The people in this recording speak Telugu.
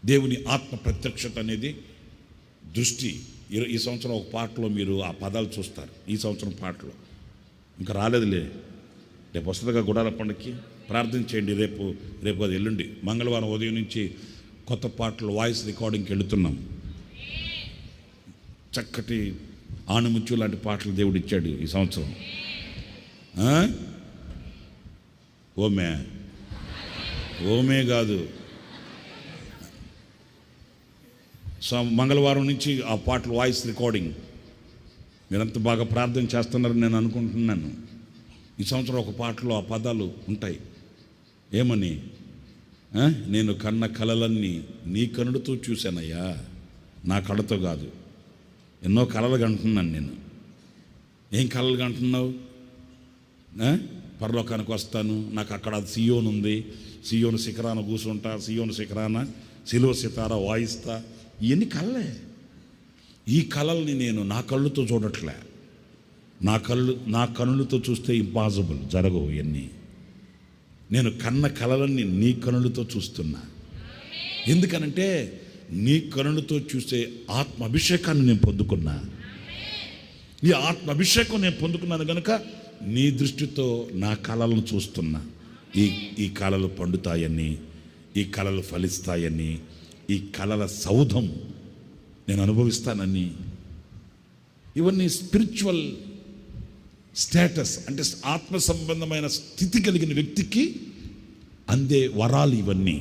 దేవుని ఆత్మ ప్రత్యక్షత అనేది దృష్టి. ఈ సంవత్సరం ఒక పాటలో మీరు ఆ పదాలు చూస్తారు. ఈ సంవత్సరం పాటలో ఇంకా రాలేదులే, రేపు వస్తుందిగా గుడాల పండుగకి. ప్రార్థన చేయండి. రేపు అది ఎల్లుండి మంగళవారం ఉదయం నుంచి కొత్త పాటలు వాయిస్ రికార్డింగ్కి వెళుతున్నాం. చక్కటి ఆణిముత్యం లాంటి పాటలు దేవుడు ఇచ్చాడు ఈ సంవత్సరం. ఓమే కాదు, మంగళవారం నుంచి ఆ పాటలు వాయిస్ రికార్డింగ్. మీరంతా బాగా ప్రార్థన చేస్తున్నారని నేను అనుకుంటున్నాను. ఈ సంవత్సరం ఒక పాటలో ఆ పదాలు ఉంటాయి. ఏమని? నేను కన్న కలలన్నీ నీ కనుడితో చూశానయ్యా, నా కళ్ళతో కాదు. ఎన్నో కలలు కంటున్నాను నేను. ఏం కలలు కంటున్నావు? పరలోకానికి వస్తాను, నాకు అక్కడ సియోను ఉంది, సియోను శిఖరాన కూర్చుంటా, సియోను శిఖరాన సిలువ సితార వాయిస్తా. ఇవన్నీ కళ్ళే. ఈ కళల్ని నేను నా కళ్ళుతో చూడట్లే. నా కనులతో చూస్తే ఇంపాసిబుల్, జరగవు ఇవన్నీ. నేను కన్న కళలన్నీ నీ కనులతో చూస్తున్నా. ఎందుకనంటే నీ కనులతో చూసే ఆత్మ అభిషేకాన్ని నేను పొందుకున్నా. ఈ ఆత్మ అభిషేకం నేను పొందుకున్నాను కనుక నీ దృష్టితో నా కళలను చూస్తున్నా. ఈ కళలు పండుతాయని, ఈ కళలు ఫలిస్తాయని, ఈ కళల సౌధం నేను అనుభవిస్తానని. ఇవన్నీ స్పిరిచువల్ స్టేటస్, అంటే ఆత్మ సంబంధమైన స్థితి కలిగిన వ్యక్తికి అందే వరాలు ఇవన్నీ.